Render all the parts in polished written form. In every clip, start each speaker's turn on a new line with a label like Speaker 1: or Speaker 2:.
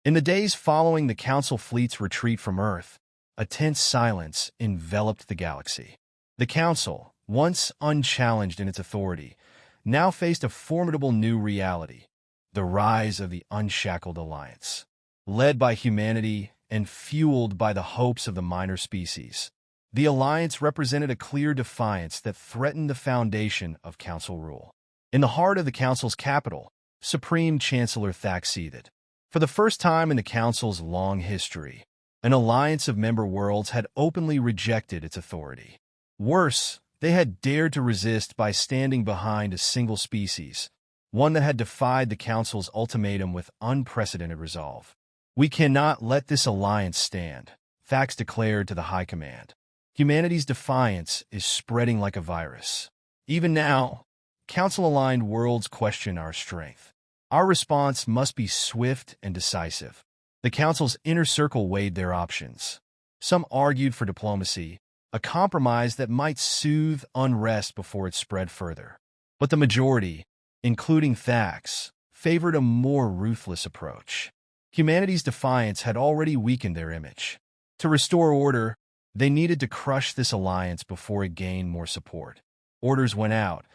Speaker 1: In the days following the Council fleet's retreat from Earth, a tense silence enveloped the galaxy. The Council, once unchallenged in its authority, now faced a formidable new reality: the rise of the Unshackled Alliance. Led by humanity and fueled by the hopes of the minor species, the Alliance represented a clear defiance that threatened the foundation of Council rule. In the heart of the Council's capital, Supreme Chancellor Thack seethed. For the first time in the Council's long history, an alliance of member worlds had openly rejected its authority. Worse, they had dared to resist by standing behind a single species, one that had defied the Council's ultimatum with unprecedented resolve. "We cannot let this alliance stand," Thax declared to the High Command. "Humanity's defiance is spreading like a virus. Even now, Council-aligned worlds question our strength. Our response must be swift and decisive." The Council's inner circle weighed their options. Some argued for diplomacy, a compromise that might soothe unrest before it spread further. But the majority, including Thax, favored a more ruthless approach. Humanity's defiance had already weakened their image. To restore order, they needed to crush this alliance before it gained more support. Orders went out,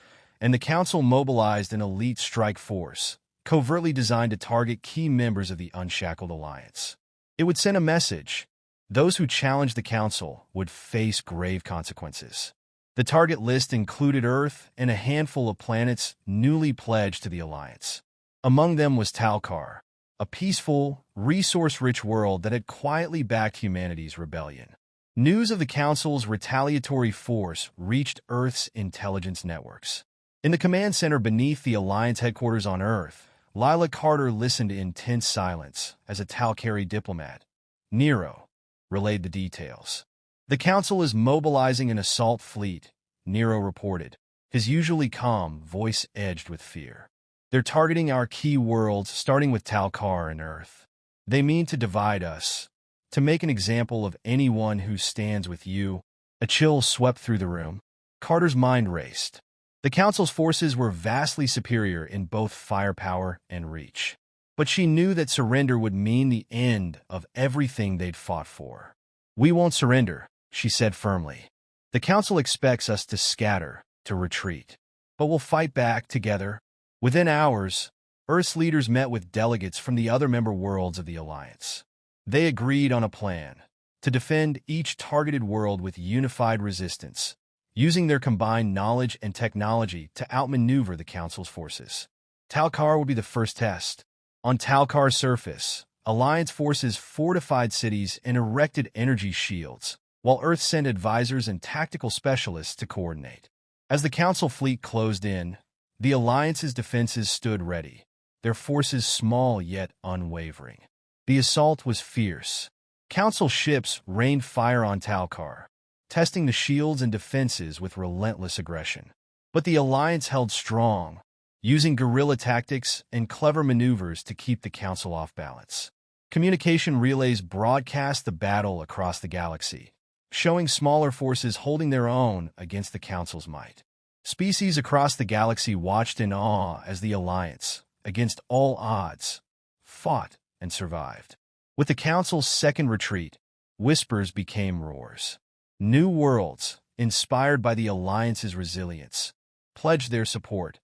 Speaker 1: and the Council mobilized an elite strike force, covertly designed to target key members of the Unshackled Alliance. It would send a message: those who challenged the Council would face grave consequences. The target list included Earth and a handful of planets newly pledged to the Alliance. Among them was Talkar, a peaceful, resource-rich world that had quietly backed humanity's rebellion. News of the Council's retaliatory force reached Earth's intelligence networks. In the command center beneath the Alliance headquarters on Earth, Lila Carter listened in tense silence as a Talcari diplomat, Nero, relayed the details. "The Council is mobilizing an assault fleet," Nero reported, his usually calm voice edged with fear. "They're targeting our key worlds, starting with Talkar and Earth. They mean to divide us, to make an example of anyone who stands with you." A chill swept through the room. Carter's mind raced. The Council's forces were vastly superior in both firepower and reach. But she knew that surrender would mean the end of everything they'd fought for. "We won't surrender," she said firmly. "The Council expects us to scatter, to retreat. But we'll fight back together." Within hours, Earth's leaders met with delegates from the other member worlds of the Alliance. They agreed on a plan to defend each targeted world with unified resistance, using their combined knowledge and technology to outmaneuver the Council's forces. Talkar would be the first test. On Talkar's surface, Alliance forces fortified cities and erected energy shields, while Earth sent advisors and tactical specialists to coordinate. As the Council fleet closed in, the Alliance's defenses stood ready, their forces small yet unwavering. The assault was fierce. Council ships rained fire on Talkar, testing the shields and defenses with relentless aggression. But the Alliance held strong, using guerrilla tactics and clever maneuvers to keep the Council off balance. Communication relays broadcast the battle across the galaxy, showing smaller forces holding their own against the Council's might. Species across the galaxy watched in awe as the Alliance, against all odds, fought and survived. With the Council's second retreat, whispers became roars. New worlds, inspired by the Alliance's resilience, pledged their support,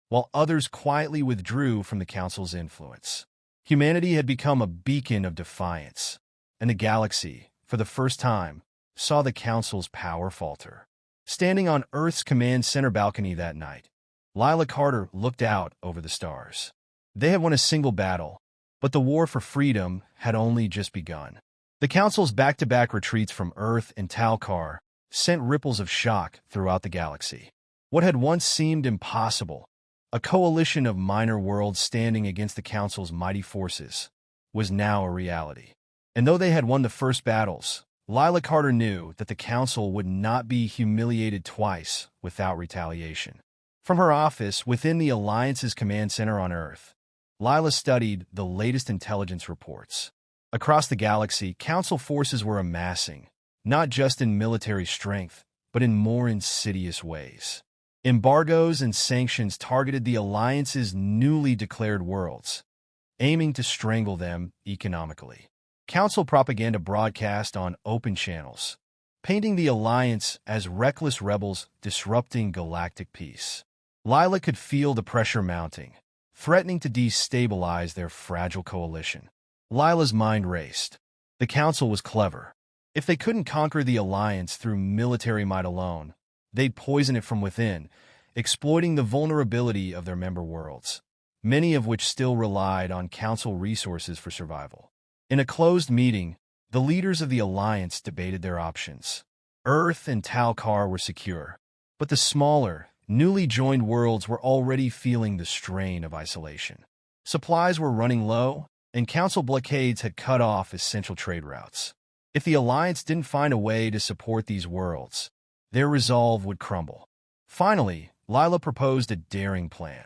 Speaker 1: while others quietly withdrew from the Council's influence. Humanity had become a beacon of defiance, and the galaxy, for the first time, saw the Council's power falter. Standing on Earth's command center balcony that night, Lila Carter looked out over the stars. They had won a single battle, but the war for freedom had only just begun. The Council's back-to-back retreats from Earth and Talkar sent ripples of shock throughout the galaxy. What had once seemed impossible, a coalition of minor worlds standing against the Council's mighty forces, was now a reality. And though they had won the first battles, Lila Carter knew that the Council would not be humiliated twice without retaliation. From her office within the Alliance's command center on Earth, Lila studied the latest intelligence reports. Across the galaxy, Council forces were amassing, not just in military strength, but in more insidious ways. Embargoes and sanctions targeted the Alliance's newly declared worlds, aiming to strangle them economically. Council propaganda broadcast on open channels, painting the Alliance as reckless rebels disrupting galactic peace. Lila could feel the pressure mounting, threatening to destabilize their fragile coalition. Lila's mind raced. The Council was clever. If they couldn't conquer the Alliance through military might alone, they'd poison it from within, exploiting the vulnerability of their member worlds, many of which still relied on Council resources for survival. In a closed meeting, the leaders of the Alliance debated their options. Earth and Talcar were secure, but the smaller, newly joined worlds were already feeling the strain of isolation. Supplies were running low, and Council blockades had cut off essential trade routes. If the Alliance didn't find a way to support these worlds, their resolve would crumble. Finally, Lila proposed a daring plan.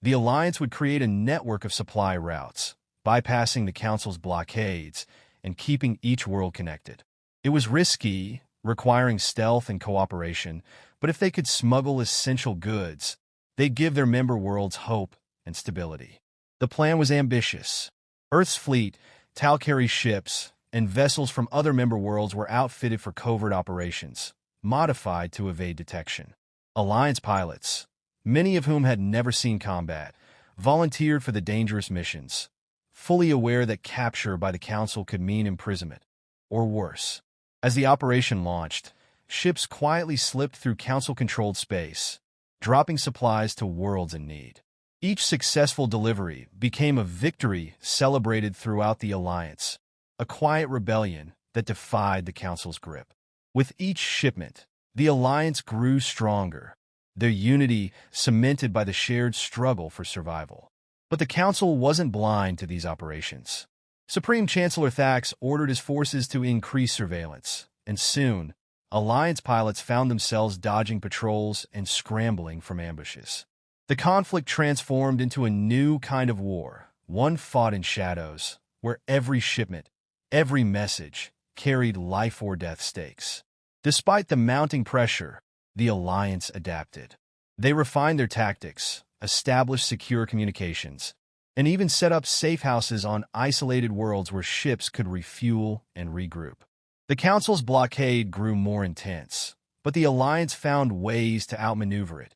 Speaker 1: The Alliance would create a network of supply routes, bypassing the Council's blockades and keeping each world connected. It was risky, requiring stealth and cooperation, but if they could smuggle essential goods, they'd give their member worlds hope and stability. The plan was ambitious. Earth's fleet, Talcari ships, and vessels from other member worlds were outfitted for covert operations, modified to evade detection. Alliance pilots, many of whom had never seen combat, volunteered for the dangerous missions, fully aware that capture by the Council could mean imprisonment, or worse. As the operation launched, ships quietly slipped through Council-controlled space, dropping supplies to worlds in need. Each successful delivery became a victory celebrated throughout the Alliance, a quiet rebellion that defied the Council's grip. With each shipment, the Alliance grew stronger, their unity cemented by the shared struggle for survival. But the Council wasn't blind to these operations. Supreme Chancellor Thax ordered his forces to increase surveillance, and soon, Alliance pilots found themselves dodging patrols and scrambling from ambushes. The conflict transformed into a new kind of war, one fought in shadows, where every shipment, every message, carried life or death stakes. Despite the mounting pressure, the Alliance adapted. They refined their tactics, established secure communications, and even set up safe houses on isolated worlds where ships could refuel and regroup. The Council's blockade grew more intense, but the Alliance found ways to outmaneuver it,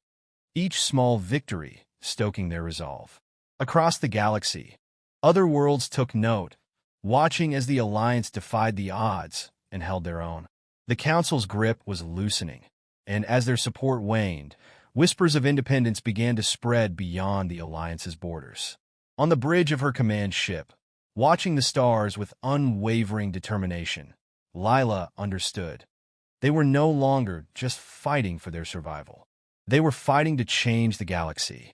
Speaker 1: each small victory stoking their resolve. Across the galaxy, other worlds took note, watching as the Alliance defied the odds and held their own. The Council's grip was loosening, and as their support waned, whispers of independence began to spread beyond the Alliance's borders. On the bridge of her command ship, watching the stars with unwavering determination, Lila understood. They were no longer just fighting for their survival. They were fighting to change the galaxy.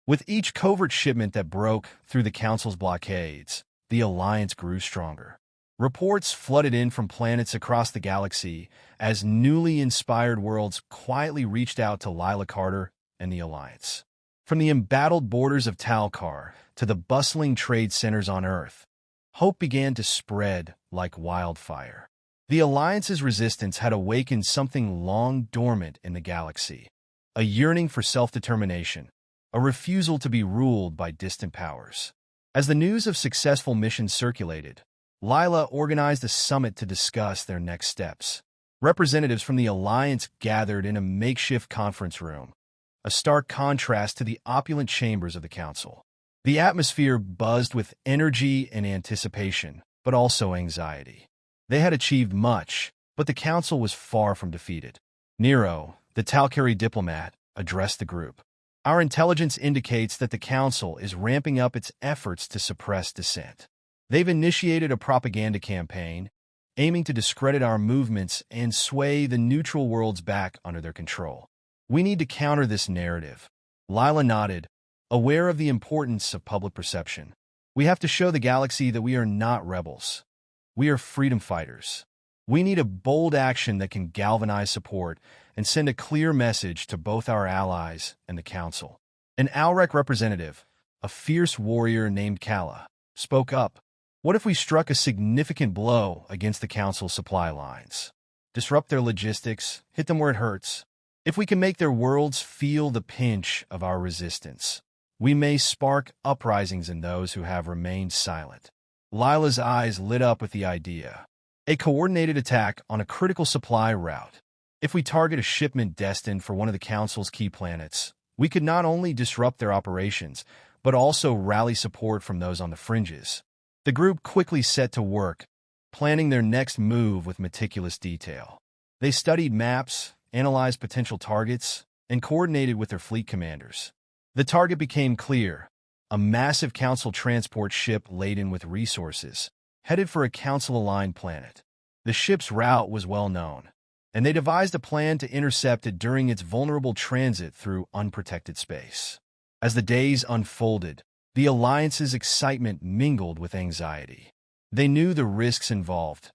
Speaker 1: With each covert shipment that broke through the Council's blockades, the Alliance grew stronger. Reports flooded in from planets across the galaxy as newly inspired worlds quietly reached out to Lila Carter and the Alliance. From the embattled borders of Talcar to the bustling trade centers on Earth, hope began to spread like wildfire. The Alliance's resistance had awakened something long dormant in the galaxy, a yearning for self-determination, a refusal to be ruled by distant powers. As the news of successful missions circulated, Lila organized a summit to discuss their next steps. Representatives from the Alliance gathered in a makeshift conference room, a stark contrast to the opulent chambers of the Council. The atmosphere buzzed with energy and anticipation, but also anxiety. They had achieved much, but the Council was far from defeated. Nero, the Talcari diplomat, addressed the group. Our intelligence indicates that the Council is ramping up its efforts to suppress dissent. They've initiated a propaganda campaign, aiming to discredit our movements and sway the neutral worlds back under their control. We need to counter this narrative. Lila nodded, aware of the importance of public perception. We have to show the galaxy that we are not rebels. We are freedom fighters. We need a bold action that can galvanize support and send a clear message to both our allies and the Council. An Alrec representative, a fierce warrior named Kala, spoke up. What if we struck a significant blow against the Council's supply lines? Disrupt their logistics, hit them where it hurts. If we can make their worlds feel the pinch of our resistance, we may spark uprisings in those who have remained silent. Lila's eyes lit up with the idea. A coordinated attack on a critical supply route. If we target a shipment destined for one of the Council's key planets, we could not only disrupt their operations, but also rally support from those on the fringes. The group quickly set to work, planning their next move with meticulous detail. They studied maps, analyzed potential targets, and coordinated with their fleet commanders. The target became clear: a massive Council transport ship laden with resources, headed for a Council-aligned planet. The ship's route was well known, and they devised a plan to intercept it during its vulnerable transit through unprotected space. As the days unfolded, the Alliance's excitement mingled with anxiety. They knew the risks involved.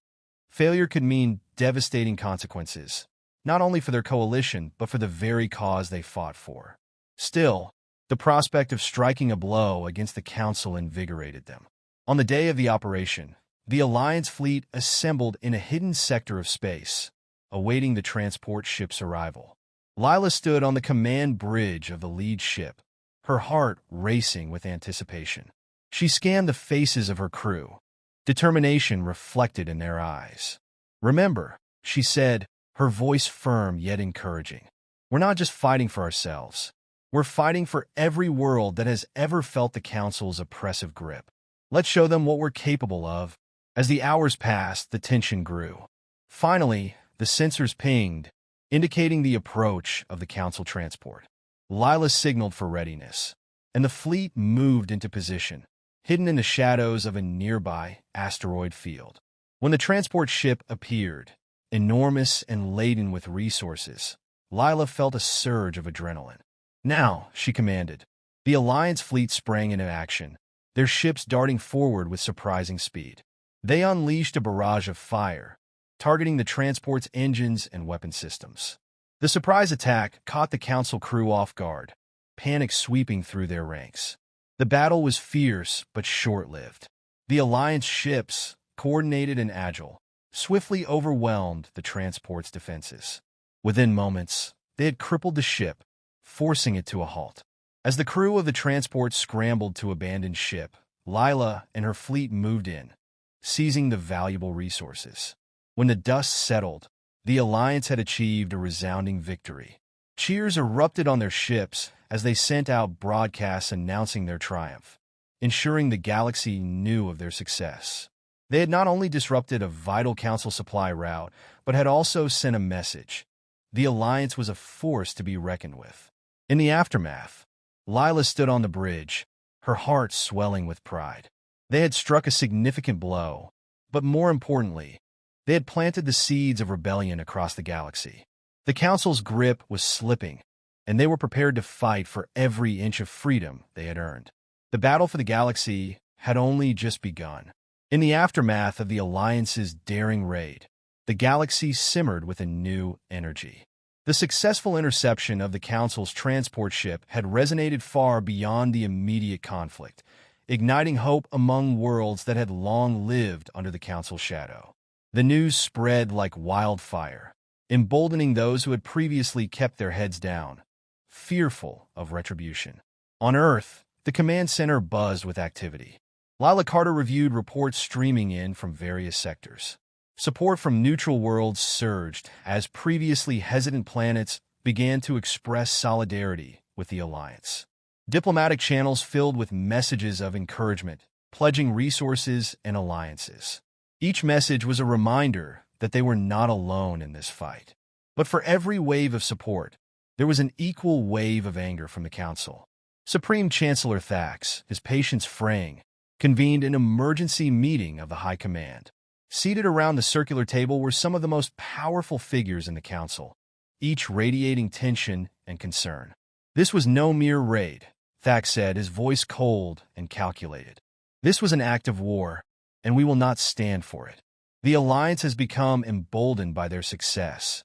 Speaker 1: Failure could mean devastating consequences, not only for their coalition, but for the very cause they fought for. Still, the prospect of striking a blow against the Council invigorated them. On the day of the operation, the Alliance fleet assembled in a hidden sector of space, awaiting the transport ship's arrival. Lila stood on the command bridge of the lead ship, her heart racing with anticipation. She scanned the faces of her crew, determination reflected in their eyes. "Remember," she said, her voice firm yet encouraging, "we're not just fighting for ourselves. We're fighting for every world that has ever felt the Council's oppressive grip. Let's show them what we're capable of." As the hours passed, the tension grew. Finally, the sensors pinged, indicating the approach of the Council transport. Lila signaled for readiness, and the fleet moved into position, hidden in the shadows of a nearby asteroid field. When the transport ship appeared, enormous and laden with resources, Lila felt a surge of adrenaline. "Now," she commanded. The Alliance fleet sprang into action, their ships darting forward with surprising speed. They unleashed a barrage of fire, targeting the transport's engines and weapon systems. The surprise attack caught the Council crew off guard, panic sweeping through their ranks. The battle was fierce but short-lived. The Alliance ships, coordinated and agile, swiftly overwhelmed the transport's defenses. Within moments, they had crippled the ship, forcing it to a halt. As the crew of the transport scrambled to abandon ship, Lila and her fleet moved in, seizing the valuable resources. When the dust settled, the Alliance had achieved a resounding victory. Cheers erupted on their ships as they sent out broadcasts announcing their triumph, ensuring the galaxy knew of their success. They had not only disrupted a vital Council supply route, but had also sent a message: the Alliance was a force to be reckoned with. In the aftermath, Lila stood on the bridge, her heart swelling with pride. They had struck a significant blow, but more importantly, they had planted the seeds of rebellion across the galaxy. The Council's grip was slipping, and they were prepared to fight for every inch of freedom they had earned. The battle for the galaxy had only just begun. In the aftermath of the Alliance's daring raid, the galaxy simmered with a new energy. The successful interception of the Council's transport ship had resonated far beyond the immediate conflict, igniting hope among worlds that had long lived under the Council's shadow. The news spread like wildfire, emboldening those who had previously kept their heads down, fearful of retribution. On Earth, the command center buzzed with activity. Lila Carter reviewed reports streaming in from various sectors. Support from neutral worlds surged as previously hesitant planets began to express solidarity with the Alliance. Diplomatic channels filled with messages of encouragement, pledging resources and alliances. Each message was a reminder that they were not alone in this fight. But for every wave of support, there was an equal wave of anger from the Council. Supreme Chancellor Thax, his patience fraying, convened an emergency meeting of the High Command. Seated around the circular table were some of the most powerful figures in the Council, each radiating tension and concern. "This was no mere raid," Thax said, his voice cold and calculated. "This was an act of war, and we will not stand for it. The Alliance has become emboldened by their success,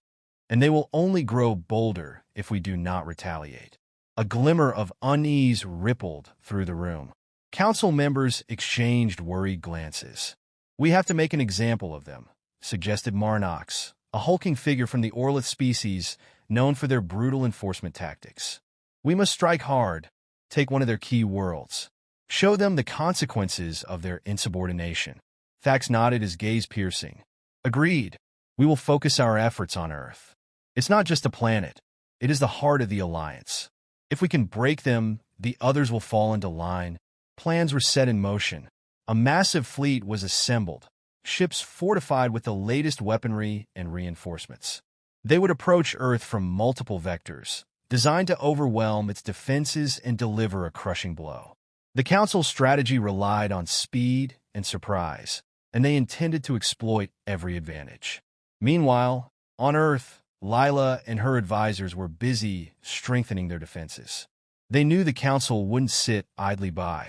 Speaker 1: and they will only grow bolder if we do not retaliate." A glimmer of unease rippled through the room. Council members exchanged worried glances. "We have to make an example of them," suggested Marnox, a hulking figure from the Orlith species known for their brutal enforcement tactics. We must strike hard, take one of their key worlds, show them the consequences of their insubordination. Thax nodded, his gaze piercing. Agreed. We will focus our efforts on Earth. It's not just a planet. It is the heart of the Alliance. If we can break them, the others will fall into line. Plans were set in motion. A massive fleet was assembled, ships fortified with the latest weaponry and reinforcements. They would approach Earth from multiple vectors, designed to overwhelm its defenses and deliver a crushing blow. The Council's strategy relied on speed and surprise, and they intended to exploit every advantage. Meanwhile, on Earth, Lila and her advisors were busy strengthening their defenses. They knew the Council wouldn't sit idly by.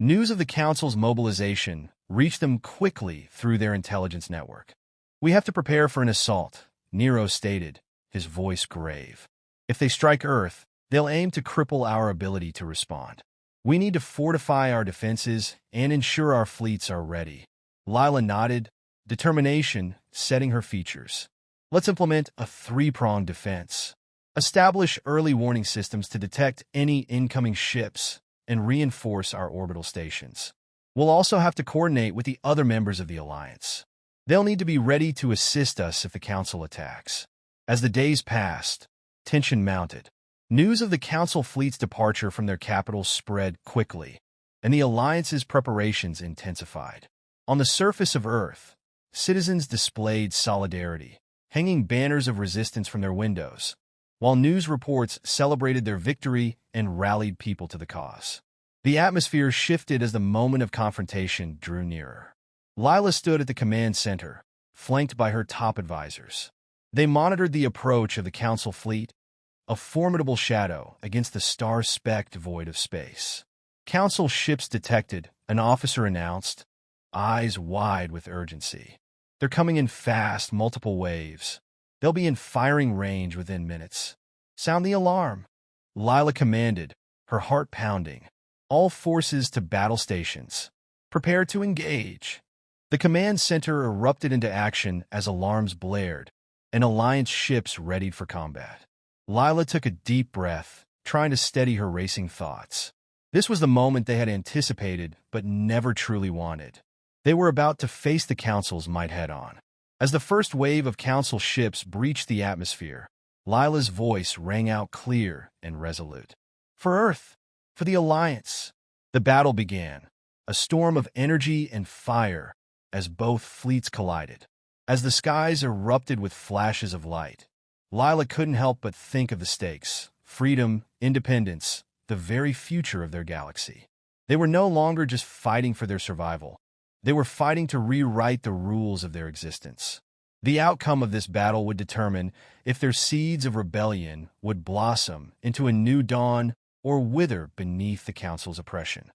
Speaker 1: News of the Council's mobilization reached them quickly through their intelligence network. We have to prepare for an assault, Nero stated, his voice grave. If they strike Earth, they'll aim to cripple our ability to respond. We need to fortify our defenses and ensure our fleets are ready. Lila nodded, determination setting her features. Let's implement a three-pronged defense. Establish early warning systems to detect any incoming ships and reinforce our orbital stations. We'll also have to coordinate with the other members of the Alliance. They'll need to be ready to assist us if the Council attacks. As the days passed, tension mounted. News of the Council fleet's departure from their capital spread quickly, and the Alliance's preparations intensified. On the surface of Earth, citizens displayed solidarity, hanging banners of resistance from their windows, while news reports celebrated their victory and rallied people to the cause. The atmosphere shifted as the moment of confrontation drew nearer. Lila stood at the command center, flanked by her top advisors. They monitored the approach of the Council fleet, a formidable shadow against the star-specked void of space. Council ships detected, an officer announced, eyes wide with urgency. They're coming in fast, multiple waves. They'll be in firing range within minutes. Sound the alarm, Lila commanded, her heart pounding. All forces to battle stations. Prepare to engage. The command center erupted into action as alarms blared, and Alliance ships readied for combat. Lila took a deep breath, trying to steady her racing thoughts. This was the moment they had anticipated but never truly wanted. They were about to face the Council's might head-on. As the first wave of Council ships breached the atmosphere, Lila's voice rang out clear and resolute. For Earth, for the Alliance. The battle began, a storm of energy and fire as both fleets collided. As the skies erupted with flashes of light, Lila couldn't help but think of the stakes: freedom, independence, the very future of their galaxy. They were no longer just fighting for their survival. They were fighting to rewrite the rules of their existence. The outcome of this battle would determine if their seeds of rebellion would blossom into a new dawn or wither beneath the Council's oppression.